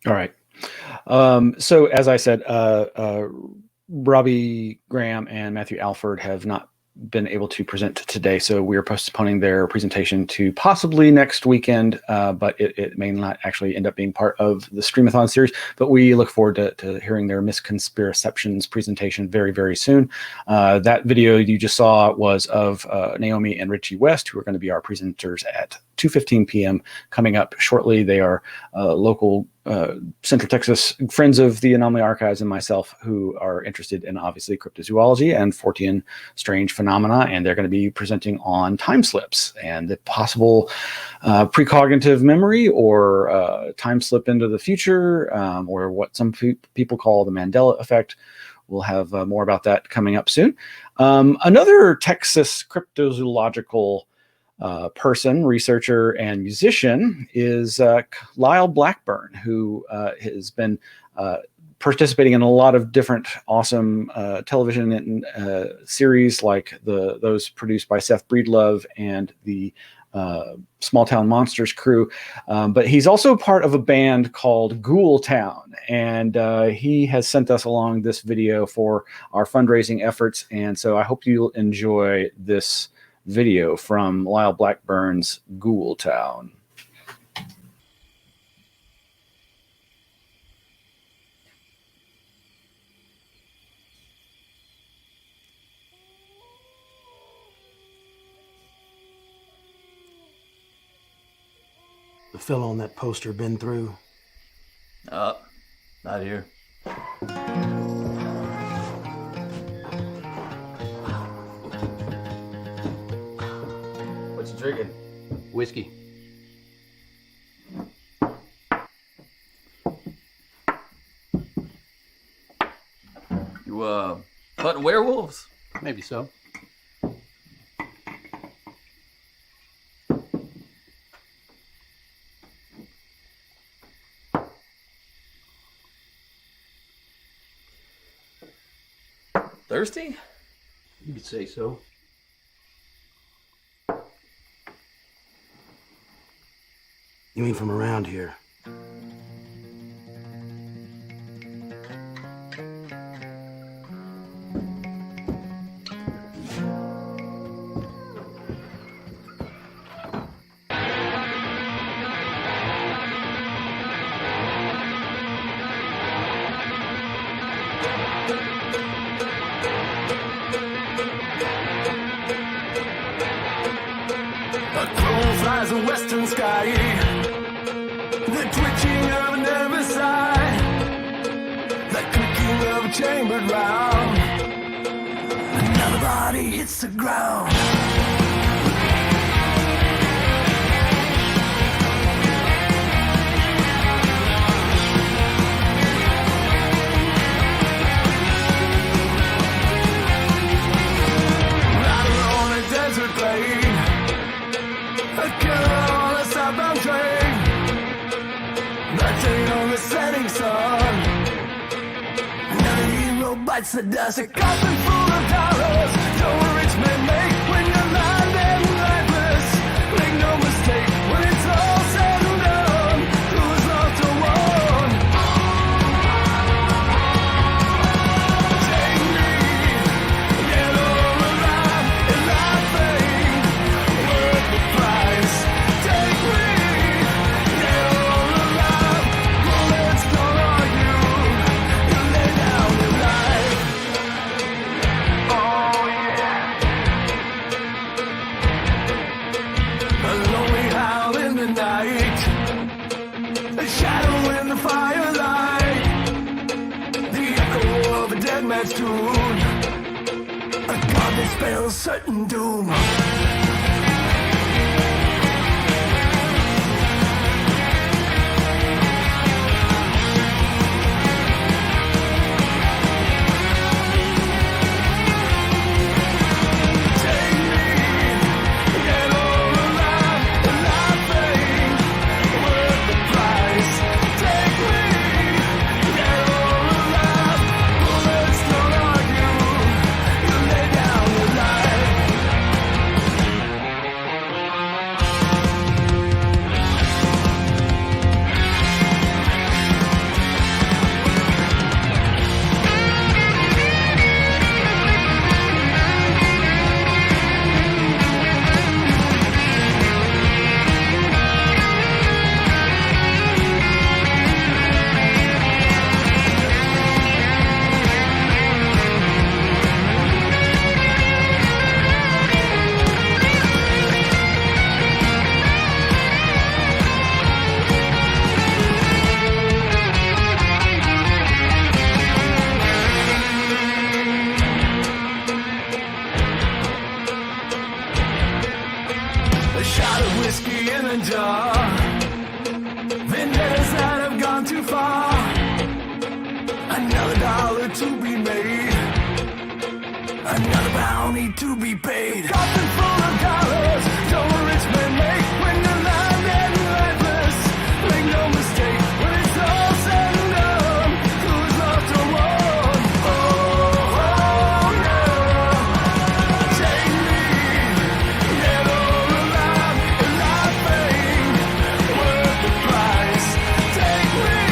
All right. So as I said, Robbie Graham and Matthew Alford have not been able to present today, so we are postponing their presentation to possibly next weekend, but it may not actually end up being part of the Streamathon series, but we look forward to hearing their MisConspiraceptions presentation very, very soon. That video you just saw was of Naomi and Richie West, who are going to be our presenters at 2:15 p.m. coming up shortly. They are local Central Texas friends of the Anomaly Archives and myself who are interested in obviously cryptozoology and Fortean strange phenomena, and they're going to be presenting on time slips and the possible precognitive memory or time slip into the future, or what some people call the Mandela effect. We'll have more about that coming up soon. Another Texas cryptozoological person, researcher, and musician is Lyle Blackburn, who has been participating in a lot of different awesome television and series like those produced by Seth Breedlove and the Small Town Monsters crew. But he's also part of a band called Ghoul Town, and he has sent us along this video for our fundraising efforts, and so I hope you'll enjoy this video from Lyle Blackburn's Ghoul Town. The fellow on that poster been through? Not here. What you drinking? Whiskey. You, hunting werewolves? Maybe so. Thirsty? You could say so. You mean from around here? The western sky, the twitching of a nervous eye, the clicking of a chambered round, another body hits the ground. Rider on a desert plain, a killer on a southbound train, bloodstained on the setting sun. Another hero bites the dust, a coffin full of dollars. No rich men make when you're blind and lifeless. Make no mistake, when it's all said and done, who is lost or won? Take me, get all alive, and laughing, worth the price. Take me, get all alive, bullets don't argue, you lay down your life. Oh yeah. A lonely howl in the night, a shadow in the firelight, the echo of a dead man's tune, a god that spells certain doom. Take me, get all alive, and laughing, worth the price. Take me, get all alive, bullets don't argue, you lay down your life. whiskey in a jar. Vendettas that have gone too far. Another dollar to be made. Another bounty to be paid. Coffin full of dollars, don't a rich man make when you're lying dead and lifeless. Make no mistake, when it's all said and done, who's lost or won? Oh, oh, yeah. Take me, dead or alive, in life ain't worth the price. Take me,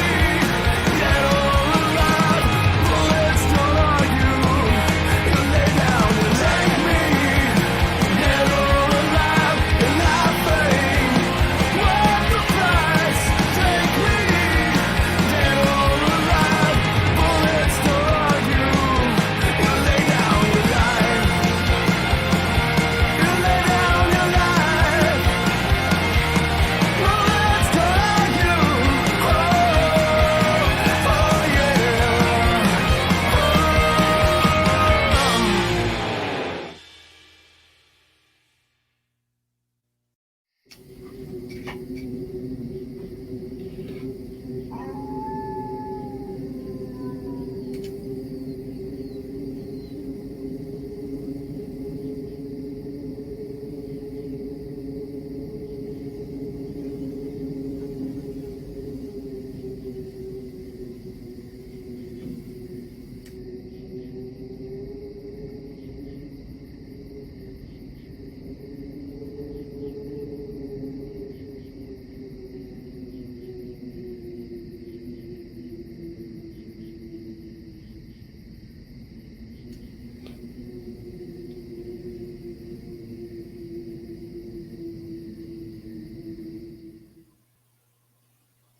dead or alive, bullets don't argue. You lay down and take me, dead or alive, in life ain't worth the price. Take me, dead or alive, bullets don't argue. You lay down your life. You lay down your life. Bullets don't argue. Oh, oh yeah.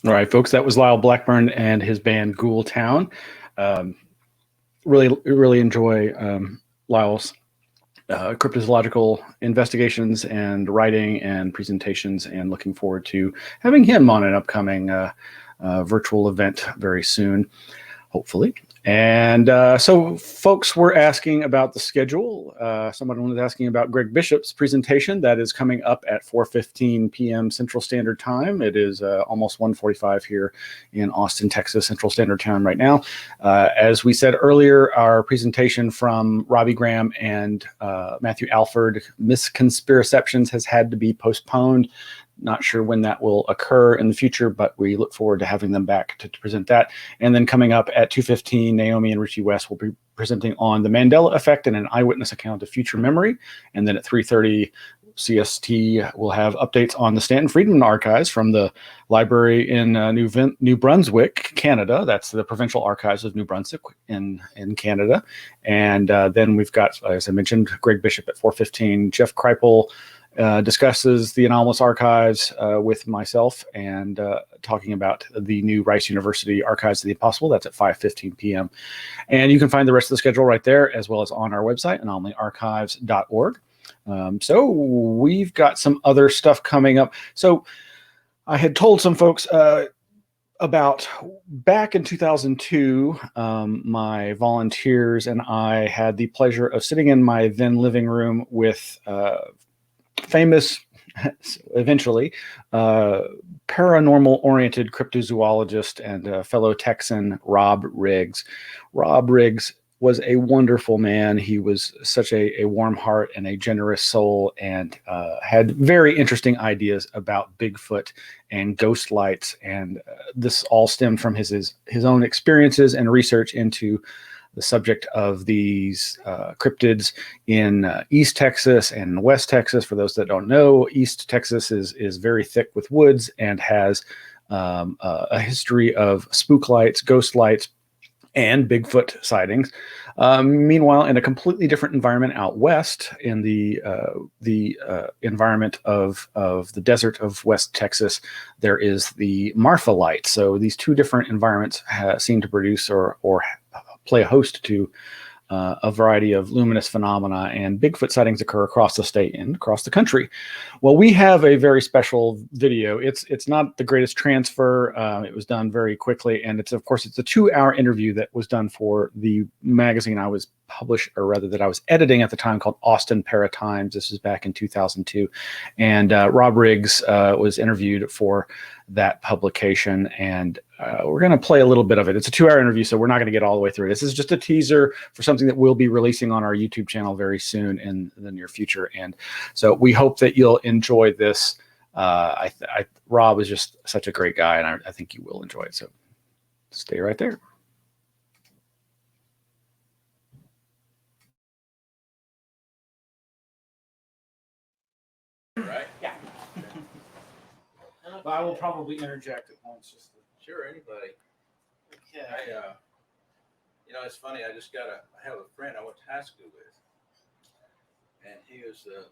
All right, folks, that was Lyle Blackburn and his band Ghoul Town. Really enjoy Lyle's cryptozoological investigations and writing and presentations, and looking forward to having him on an upcoming virtual event very soon, hopefully. And so folks were asking about the schedule. Someone was asking about Greg Bishop's presentation that is coming up at 4:15 p.m. Central Standard Time. It is almost 1:45 here in Austin, Texas, Central Standard Time right now. As we said earlier, our presentation from Robbie Graham and Matthew Alford, MisConspiraceptions, has had to be postponed. Not sure when that will occur in the future, but we look forward to having them back to present that. And then coming up at 2:15, Naomi and Richie West will be presenting on the Mandela effect and an eyewitness account of future memory. And then at 3:30 CST, we'll have updates on the Stanton Friedman archives from the library in New Brunswick, Canada. That's the Provincial Archives of New Brunswick in Canada. And then we've got, as I mentioned, Greg Bishop at 4:15. Jeff Kripal discusses the Anomalous archives with myself, and talking about the new Rice University Archives of the Impossible. That's at 5:15 p.m. And you can find the rest of the schedule right there, as well as on our website, anomalyarchives.org. So we've got some other stuff coming up. So I had told some folks about back in 2002, my volunteers and I had the pleasure of sitting in my then living room with famous, eventually, paranormal-oriented cryptozoologist and fellow Texan Rob Riggs. Rob Riggs was a wonderful man. He was such a warm heart and a generous soul, and had very interesting ideas about Bigfoot and ghost lights. And this all stemmed from his own experiences and research into the subject of these cryptids in East Texas and West Texas. For those that don't know, East Texas is very thick with woods and has a history of spook lights, ghost lights, and Bigfoot sightings. Meanwhile, in a completely different environment out west, in the environment of the desert of West Texas, there is the Marfa light. So these two different environments seem to produce or play a host to a variety of luminous phenomena, and Bigfoot sightings occur across the state and across the country. Well, we have a very special video. It's not the greatest transfer. It was done very quickly, and it's a 2-hour interview that was done for the magazine I was published, or rather that I was editing at the time, called Austin Para-Times. This was back in 2002. And Rob Riggs was interviewed for that publication. And we're going to play a little bit of it. It's a 2-hour interview, so we're not going to get all the way through. This is just a teaser for something that we'll be releasing on our YouTube channel very soon in the near future. And so we hope that you'll enjoy this. Rob is just such a great guy, and I think you will enjoy it. So stay right there. Right? Yeah. But I will probably interject at once. Just Sure, anybody. okay. It's funny. I have a friend I went to high school with, and he was the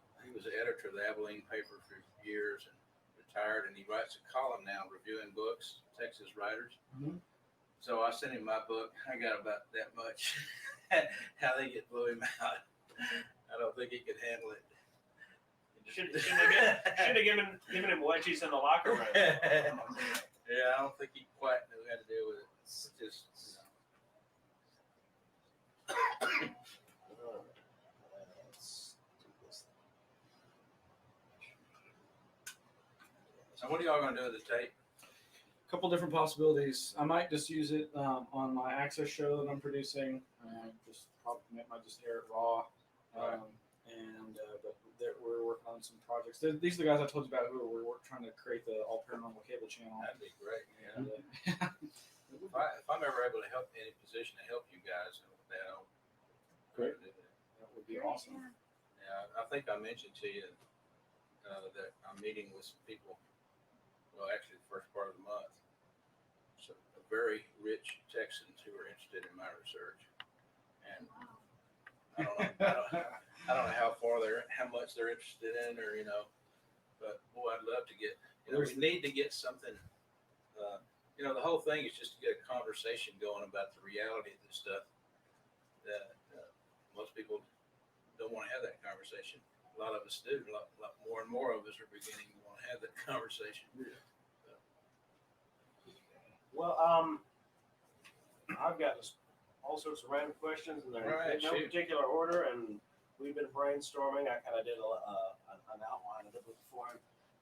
editor of the Abilene paper for years and retired, and he writes a column now reviewing books, Texas writers. Mm-hmm. So I sent him my book. I got about that much. How they get blow him out. I don't think he could handle it. Should have given him wedgies in the locker room. Yeah, I don't think he quite knew how to deal with it. It's just, So what are y'all gonna do with the tape? A couple different possibilities. I might just use it on my Access show that I'm producing. Might just air it raw. Right. But we're working on some projects. These are the guys I told you about who we're trying to create the All Paranormal cable channel. That'd be great. Yeah. And, If I'm ever able to help in any position to help you guys with that, I'll Great. do that. that would be awesome. Yeah, I think I mentioned to you that I'm meeting with some people. Well, actually, the first part of the month. So, very rich Texans who are interested in my research, and I don't know how much they're interested in, or but boy, I'd love to get. We need to get something. The whole thing is just to get a conversation going about the reality of this stuff. That most people don't want to have that conversation. A lot of us do. A lot more and more of us are beginning to want to have that conversation. Well, I've got all sorts of random questions, and they're Right, in no shoot. particular order. And we've been brainstorming. I kind of did an outline of it before.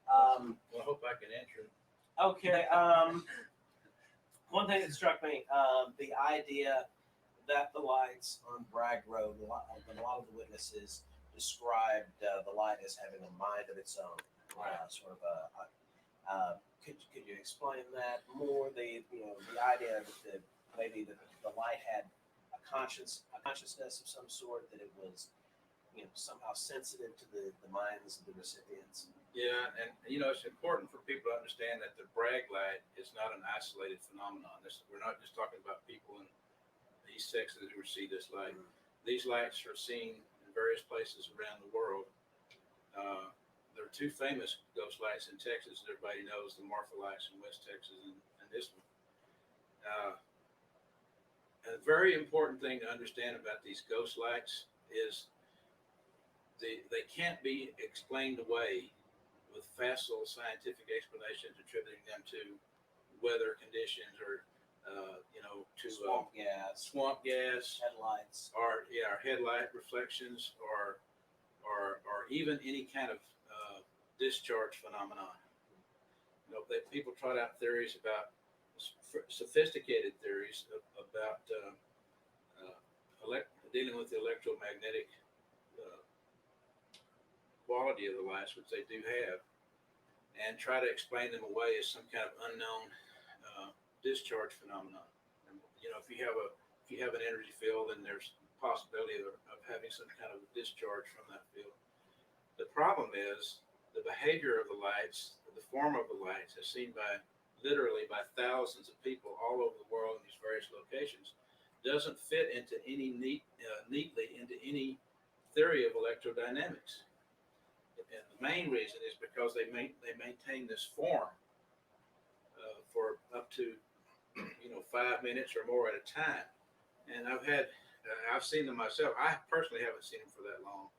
Well, I hope I can answer it. Okay. One thing that struck me, the idea that the lights on Bragg Road, a lot of the witnesses described the light as having a mind of its own. Sort of could you explain that more? The idea that maybe the light had a consciousness of some sort, that it was somehow sensitive to the minds of the recipients. Yeah, and it's important for people to understand that the Bragg light is not an isolated phenomenon. We're not just talking about people in East Texas who see this light. These lights are seen in various places around the world. There are two famous ghost lights in Texas that everybody knows: the Marfa lights in West Texas and this one. A very important thing to understand about these ghost lights is they can't be explained away with facile scientific explanations attributing them to weather conditions or to Swamp gas, headlights, or our headlight reflections, or even any kind of discharge phenomenon. People trot out theories about sophisticated theories about dealing with the electromagnetic quality of the lights, which they do have, and try to explain them away as some kind of unknown discharge phenomenon. And, if you have an energy field, then there's a possibility of having some kind of discharge from that field. The problem is the behavior of the lights, the form of the lights, as seen literally by thousands of people all over the world in these various locations, doesn't fit into neatly into any theory of electrodynamics. And the main reason is because they maintain this form for up to 5 minutes or more at a time. And I've seen them myself. I personally haven't seen them for that long,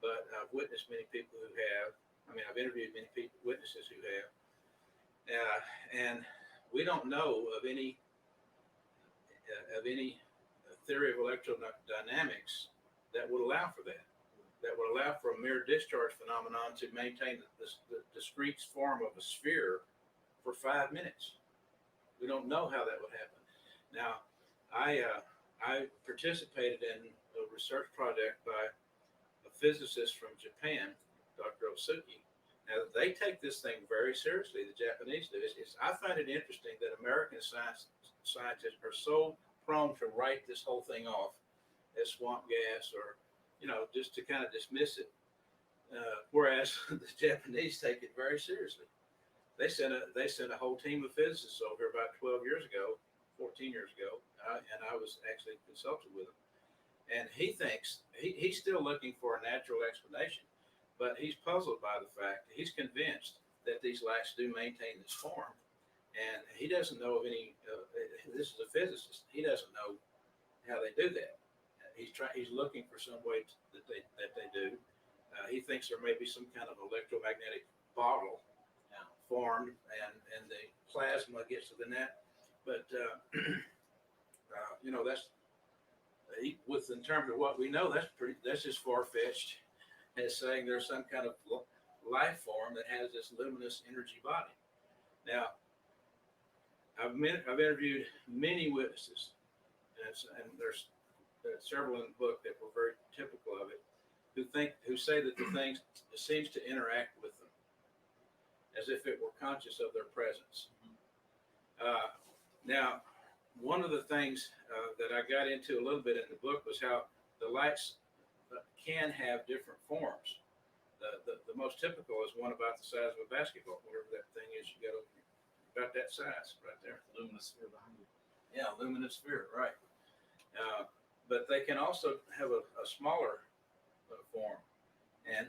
but I've witnessed many people who have. I've interviewed many witnesses who have, and we don't know of any theory of electrodynamics that would allow for that. That would allow for a mirror discharge phenomenon to maintain the discrete form of a sphere for 5 minutes. We don't know how that would happen. Now, I participated in a research project by a physicist from Japan, Dr. Osuki. Now, they take this thing very seriously, the Japanese do. I find it interesting that American scientists are so prone to write this whole thing off as swamp gas or, just to kind of dismiss it. Whereas the Japanese take it very seriously. They sent a whole team of physicists over about 14 years ago, and I was actually consulted with him. And he thinks he's still looking for a natural explanation, but he's puzzled by the fact that he's convinced that these lights do maintain this form, and he doesn't know of any. This is a physicist. He doesn't know how they do that. He's looking for some way that they do. He thinks there may be some kind of electromagnetic bottle formed, and the plasma gets to the net. But that's in terms of what we know, that's just far fetched as saying there's some kind of life form that has this luminous energy body. Now, I've interviewed many witnesses, and there's several in the book that were very typical of it, who say that the thing seems to interact with them as if it were conscious of their presence. Now, one of the things that I got into a little bit in the book was how the lights can have different forms. The most typical is one about the size of a basketball, whatever that thing is. You got about that size right there. Luminous sphere behind you. Yeah, luminous sphere, right. But they can also have a smaller form. And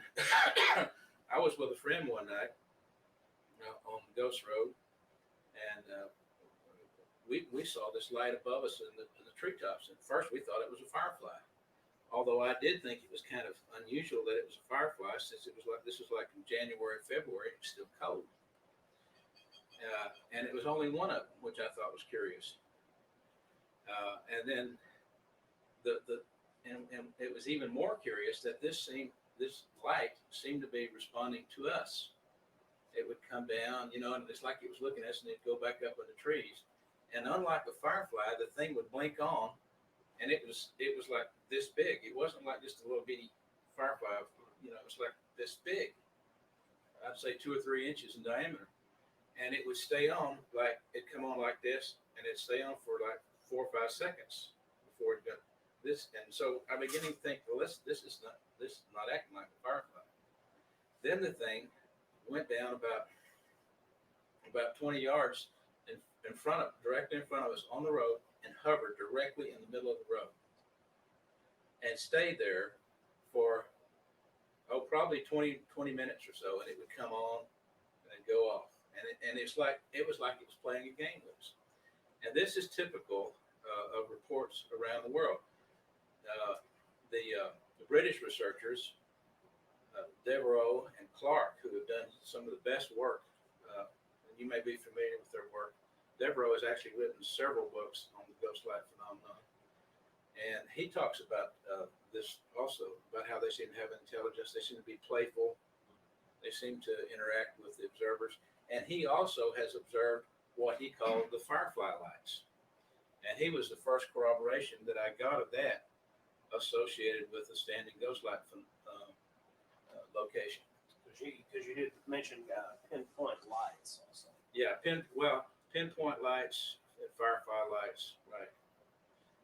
I was with a friend one night on the Ghost Road, and we saw this light above us in the treetops. And at first we thought it was a firefly, although I did think it was kind of unusual that it was a firefly, since this was like in January, February, it was still cold. And it was only one of them, which I thought was curious. And then and it was even more curious that this light seemed to be responding to us. It would come down, and it's like it was looking at us, and it'd go back up in the trees. And unlike a firefly, the thing would blink on, and it was like this big. It wasn't like just a little bitty firefly, it was like this big. I'd say 2 or 3 inches in diameter. And it would stay on, like it'd come on like this, and it'd stay on for like 4 or 5 seconds before it got this. And so I'm beginning to think, well, this is not acting like a firefly. Then the thing went down about 20 yards directly in front of us on the road, and hovered directly in the middle of the road, and stayed there for probably 20 minutes or so, and it would come on and then go off. And it was like it was playing a game with us. And this is typical of reports around the world. The British researchers, Devereux and Clark, who have done some of the best work, and you may be familiar with their work. Devereux has actually written several books on the ghost light phenomenon. And he talks about this also, about how they seem to have intelligence. They seem to be playful. They seem to interact with the observers. And he also has observed what he called the firefly lights. And he was the first corroboration that I got of that associated with the standing ghost light location. Because you did mention pinpoint lights also. Yeah, pinpoint lights and firefly lights, right.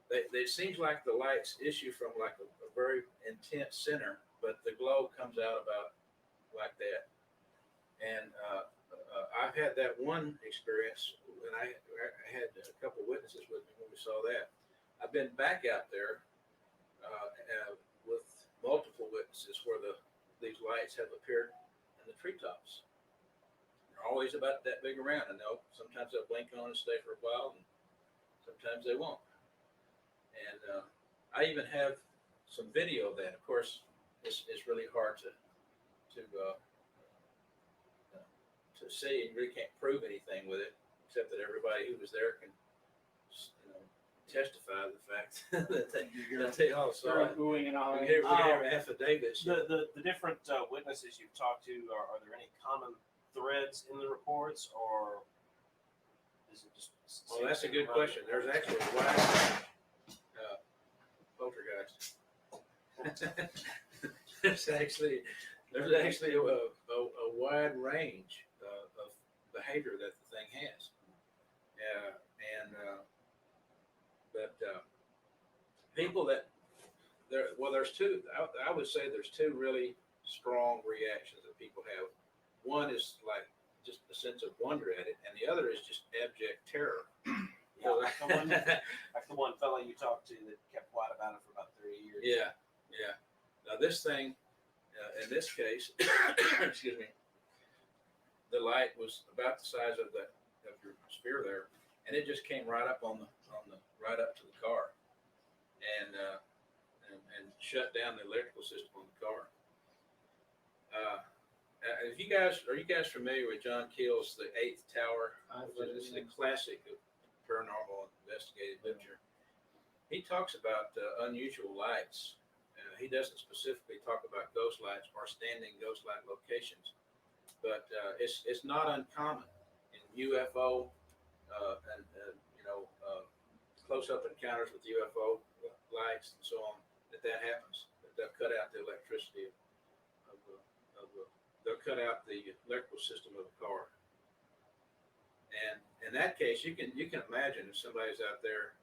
It seems like the lights issue from like a very intense center, but the glow comes out about like that. And I've had that one experience, and I had a couple of witnesses with me when we saw that. I've been back out there with multiple witnesses where these lights have appeared in the treetops. They're always about that big around, and sometimes they'll blink on and stay for a while, and sometimes they won't. And I even have some video of that. Of course, it's really hard to see, and you really can't prove anything with it, except that everybody who was there can testify to the fact that they all saw it. Oohing and We ahhing. have affidavits. The different witnesses you've talked to, are there any common threads in the reports, or is it just? Well, that's a good question. There's actually a wide poltergeist. there's actually a wide range of behavior that the thing has. But people that there's two. I would say there's two really strong reactions that people have. One is like just a sense of wonder at it, and the other is just abject terror. Yeah, like the one fellow you talked to that kept quiet about it for about 30 years. Yeah. Now this thing, in this case, excuse me, the light was about the size of your sphere there, and it just came right up right up to the car, and shut down the electrical system on the car. Are you guys familiar with John Keel's The Eighth Tower? This is a classic of paranormal investigative literature. He talks about unusual lights. He doesn't specifically talk about ghost lights or standing ghost light locations, but it's not uncommon in UFO and close-up encounters with UFO lights and so on that happens. That they'll cut out the electricity they'll cut out the electrical system of a car. And in that case, you can imagine if somebody's out there,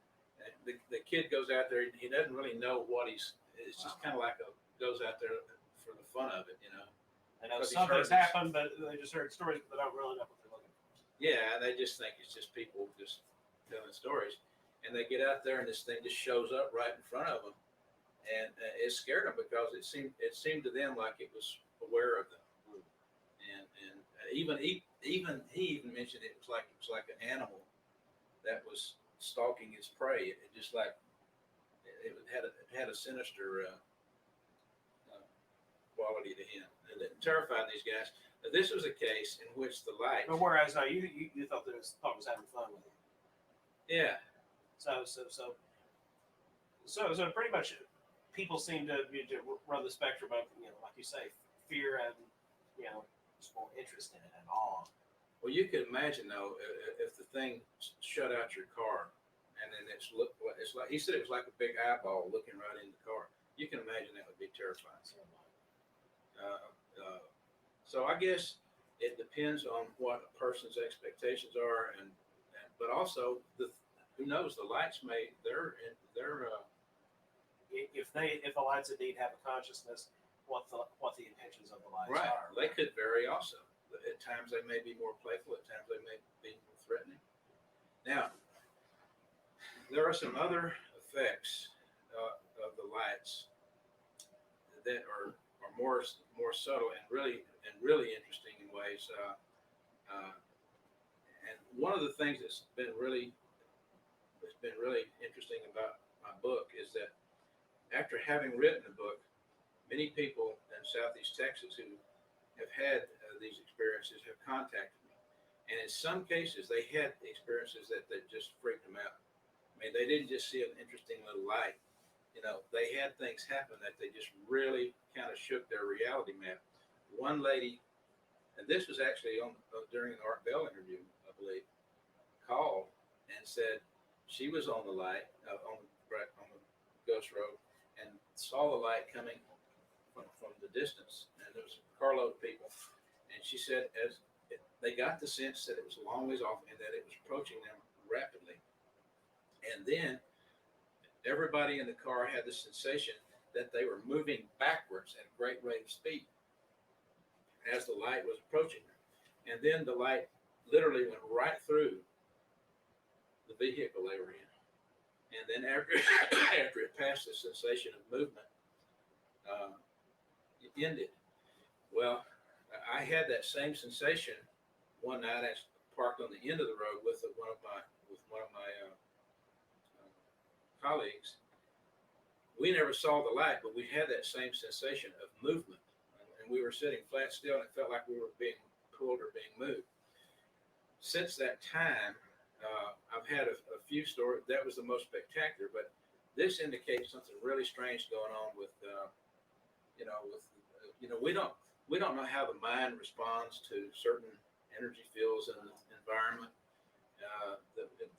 the kid goes out there, he doesn't really know what it's just kind of like goes out there for the fun of it, I know something's happened, but they just heard stories, but they don't really know what they're looking for. Yeah, they just think it's just people just telling stories. And they get out there and this thing just shows up right in front of them. And it scared them because it seemed to them like it was aware of them. And even he mentioned it was like an animal that was stalking its prey. It just like it had a sinister quality to him, and it terrified these guys. But this was a case in which the light. But whereas now you thought it was having fun with him. Yeah. So pretty much people seem to run the spectrum of like you say, fear and just more interest in it and awe. Well, you could imagine though, if the thing shut out your car, and then it's like he said it was like a big eyeball looking right in the car. You can imagine that would be terrifying. So I guess it depends on what a person's expectations are, but also who knows, the lights if the lights indeed have a consciousness, what the intentions of the lights right. are. They could vary also. At times they may be more playful. At times they may be more threatening. Now, there are some other effects of the lights that are more subtle and really interesting in ways. And one of the things that's been really interesting about my book is that after having written the book, many people in Southeast Texas who have had these experiences have contacted me. And in some cases, they had experiences that just freaked them out. I mean, they didn't just see an interesting little light. They had things happen that they just really kind of shook their reality map. One lady, and this was actually during an Art Bell interview, I believe, called and said she was on the light, on the Ghost Road, and saw the light coming from the distance, and there was a carload of people, and she said they got the sense that it was a long ways off and that it was approaching them rapidly. And then everybody in the car had the sensation that they were moving backwards at a great rate of speed as the light was approaching them. And then the light literally went right through the vehicle they were in. And then after it passed, the sensation of movement it ended. Well, I had that same sensation one night. I parked on the end of the road with one of my colleagues. We never saw the light, but we had that same sensation of movement, and we were sitting flat still, and it felt like we were being pulled or being moved. Since that time, I've had a few stories. That was the most spectacular, but this indicates something really strange going on with, we don't know how the mind responds to certain energy fields in the environment.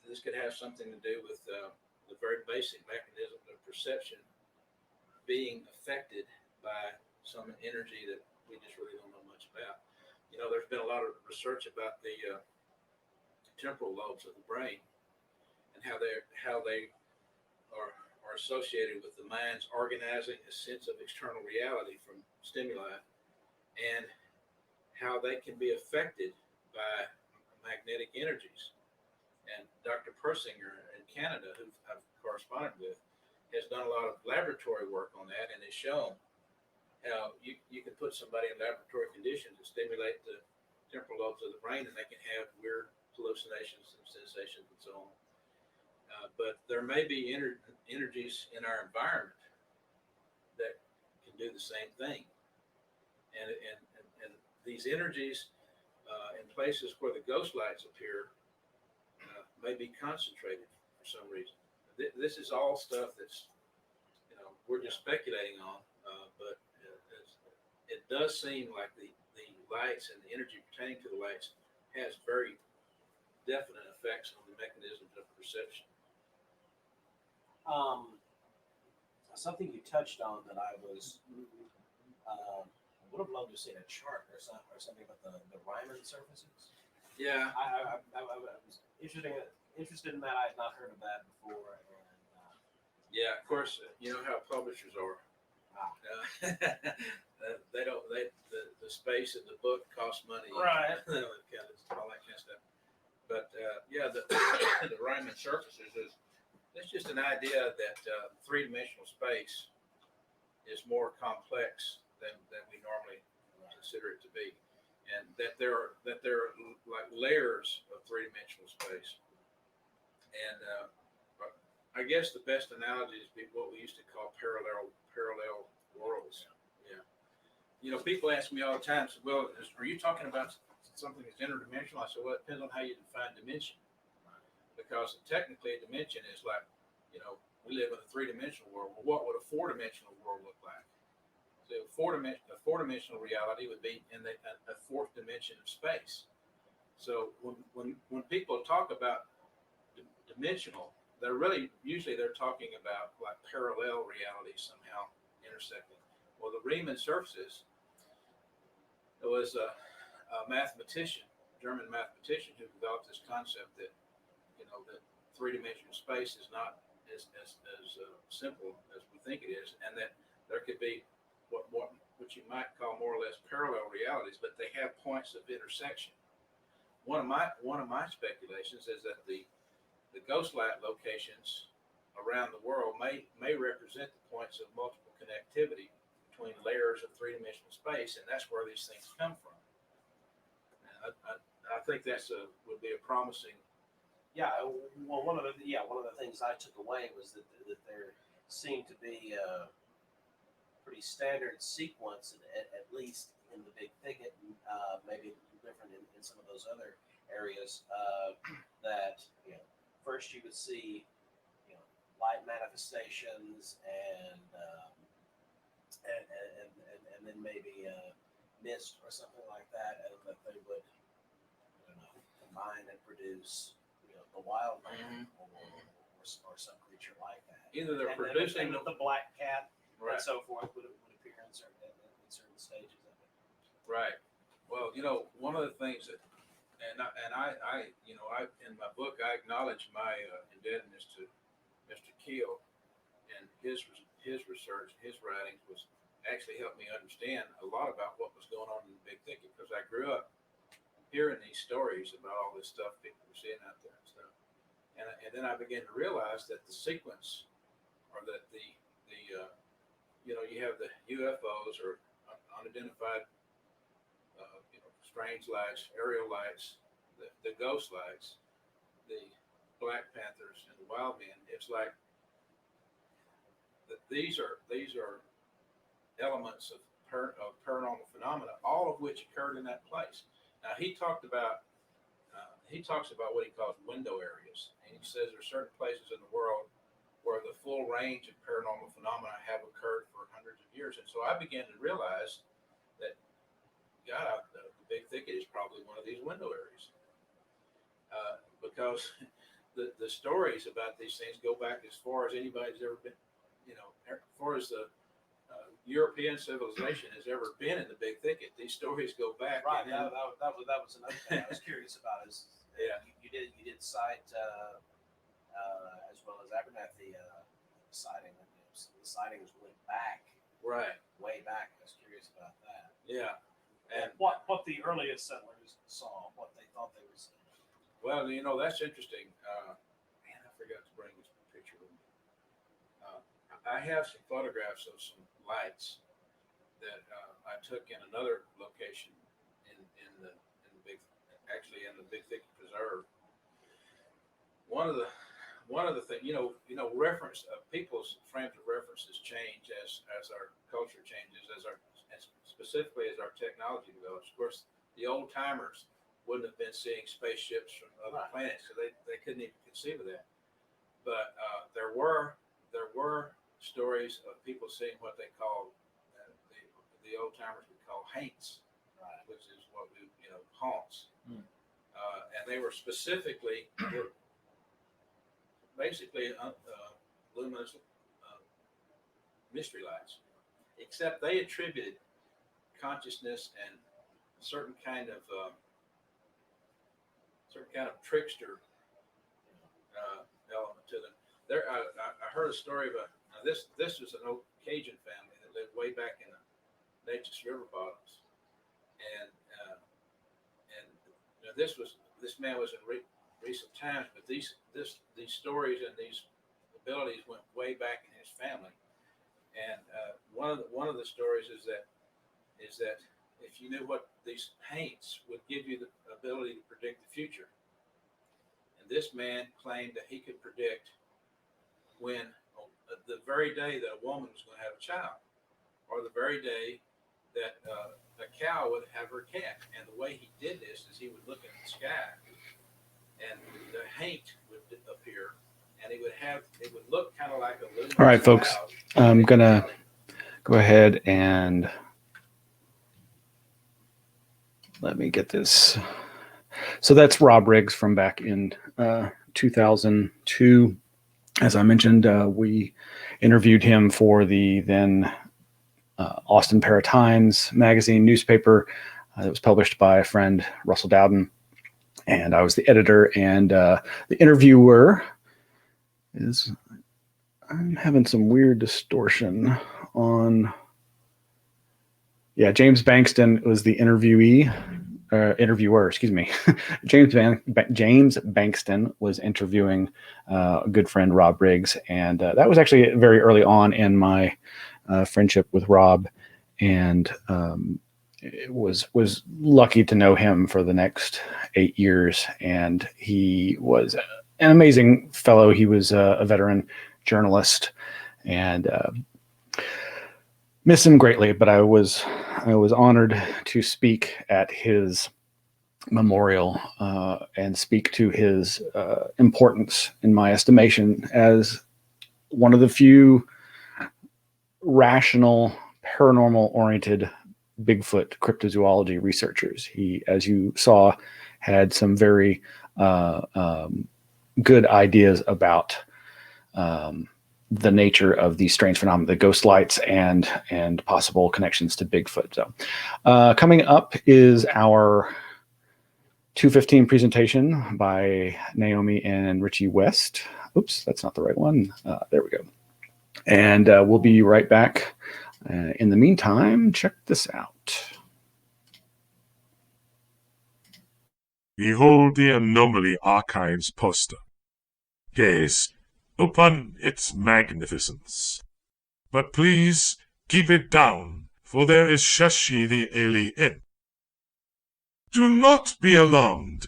This could have something to do with the very basic mechanism of perception being affected by some energy that we just really don't know much about. There's been a lot of research about the temporal lobes of the brain and how they are associated with the mind's organizing a sense of external reality from stimuli, and how they can be affected by magnetic energies. And Dr. Persinger in Canada, who I've corresponded with, has done a lot of laboratory work on that, and has shown how you can put somebody in laboratory conditions and stimulate the temporal lobes of the brain, and they can have weird hallucinations and sensations and so on. But there may be energies in our environment that can do the same thing. And these energies in places where the ghost lights appear may be concentrated for some reason. This is all stuff that's, we're just speculating on, but it does seem like the lights and the energy pertaining to the lights has very definite effects on the mechanisms of perception. Something you touched on that I was would have loved to see a chart or something about the Riemann surfaces. Yeah, I was interested in that. I had not heard of that before. And, yeah. Of course, you know how publishers are. They don't. The space in the book costs money. Right. All that kind of stuff. But the Riemann surfaces it's just an idea that three-dimensional space is more complex than we normally consider it to be, and that there are like layers of three-dimensional space. And I guess the best analogy is what we used to call parallel worlds. Yeah. People ask me all the time, so, well, are you talking about something that's interdimensional? I said, well, it depends on how you define dimension. Because technically a dimension is like, we live in a three-dimensional world. Well, what would a four-dimensional world look like? So a four-dimensional reality would be in a fourth dimension of space. So when people talk about dimensional, usually they're talking about like parallel realities somehow intersecting. Well, the Riemann surfaces, there was a mathematician, German mathematician, who developed this concept that that three-dimensional space is not as simple as we think it is, and that there could be what you might call more or less parallel realities, but they have points of intersection. One of my speculations is that the ghost light locations around the world may represent the points of multiple connectivity between layers of three-dimensional space, and that's where these things come from. And I think would be a promising. Yeah, well, one of the things I took away was that there seemed to be a pretty standard sequence, at least in the Big Thicket, maybe a little different in some of those other areas. That first you would see light manifestations and then maybe mist or something like that, and that they would combine and produce the wild man or some creature like that. Either they're and producing the black cat right. and so forth would appear in certain stages of it. Right. Well, one of the things that, and I in my book I acknowledge my indebtedness to Mr. Keel, and his research, his writings was actually helped me understand a lot about what was going on in the Big Thicket, because I grew up hearing these stories about all this stuff people were seeing out there and stuff, and then I began to realize that the sequence, or that you have the UFOs or unidentified strange lights, aerial lights, the ghost lights, the Black Panthers, and the wild men. It's like that these are elements of paranormal phenomena, all of which occurred in that place. Now he talked about he talks about what he calls window areas. And he says there are certain places in the world where the full range of paranormal phenomena have occurred for hundreds of years. And so I began to realize that, God, the Big Thicket is probably one of these window areas. Because the stories about these things go back as far as anybody's ever been, as far as the European civilization has ever been in the Big Thicket. These stories go back. Right. That was another thing I was curious about. Is you did cite as well as Abernathy sighting. The sightings went back. Right. Way back. I was curious about that. Yeah. And what the earliest settlers saw, what they thought they were seeing. well, that's interesting. Man, I forgot to bring this picture with me. I have some photographs of some lights that I took in another location in the Big Thicket Preserve. One of the things, reference people's frames of references change as our culture changes, as specifically as our technology develops. Of course, the old timers wouldn't have been seeing spaceships from other planets, so they couldn't even conceive of that. But there were stories of people seeing what they call the old timers would call haints, which is what we haunts, and they were basically luminous mystery lights, except they attributed consciousness and certain kind of trickster element to them. I heard a story about this was an old Cajun family that lived way back in the Natchez River bottoms, and this man was in recent times, but these stories and these abilities went way back in his family. And one of the stories is that if you knew what these haints would give you the ability to predict the future. And this man claimed that he could predict when the very day that a woman was going to have a child, or the very day that a cow would have her calf. And the way he did this is he would look at the sky, and the haint would appear, and it would look kind of like a luminous All right, folks, cloud. I'm going to go ahead and let me get this. So that's Rob Riggs from back in 2002. As I mentioned, we interviewed him for the then Austin Para-Times magazine newspaper that was published by a friend, Russell Dowden. And I was the editor, and the interviewer is, I'm having some weird distortion on. Yeah, James Bankston was the interviewer, excuse me. James Bankston was interviewing a good friend, Rob Riggs. And that was actually very early on in my friendship with Rob. And it was lucky to know him for the next 8 years. And he was an amazing fellow. He was a veteran journalist, and miss him greatly, but I was honored to speak at his memorial and speak to his importance, in my estimation, as one of the few rational, paranormal-oriented Bigfoot cryptozoology researchers. He, as you saw, had some very good ideas about the nature of these strange phenomena, the ghost lights, and possible connections to Bigfoot. So coming up is our 2:15 presentation by Naomi and Richie West. Oops, that's not the right one. There we go. And we'll be right back. In the meantime, check this out. Behold the Anomaly Archives poster. Gaze upon its magnificence. But please keep it down, for there is Shashi the alien. Do not be alarmed.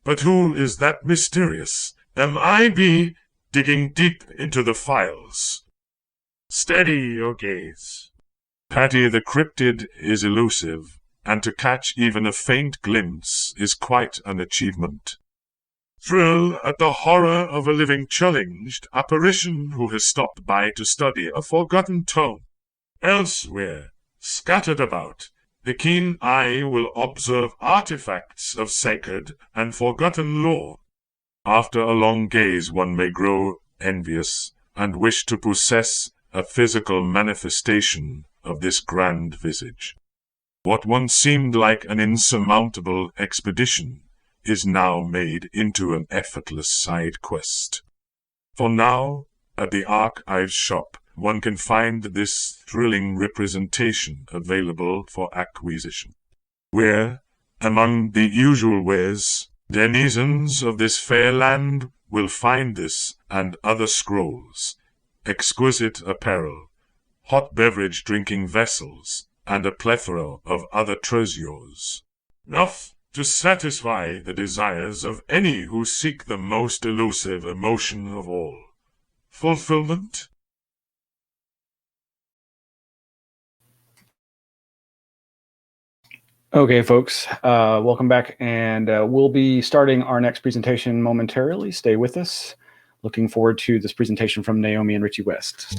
But who is that mysterious MIB digging deep into the files? Steady your gaze. Patty the cryptid is elusive, and to catch even a faint glimpse is quite an achievement. thrill at the horror of a living challenged apparition who has stopped by to study a forgotten tome. Elsewhere, scattered about, the keen eye will observe artifacts of sacred and forgotten lore. After a long gaze, one may grow envious and wish to possess a physical manifestation of this grand visage. What once seemed like an insurmountable expedition is now made into an effortless side quest. For now, at the Archives shop, one can find this thrilling representation available for acquisition, where, among the usual wares, denizens of this fair land will find this and other scrolls, exquisite apparel, hot beverage drinking vessels, and a plethora of other treasures. Enough to satisfy the desires of any who seek the most elusive emotion of all, fulfillment. Okay, folks, welcome back, and we'll be starting our next presentation momentarily. Stay with us. Looking forward to this presentation from Naomi and Richie West.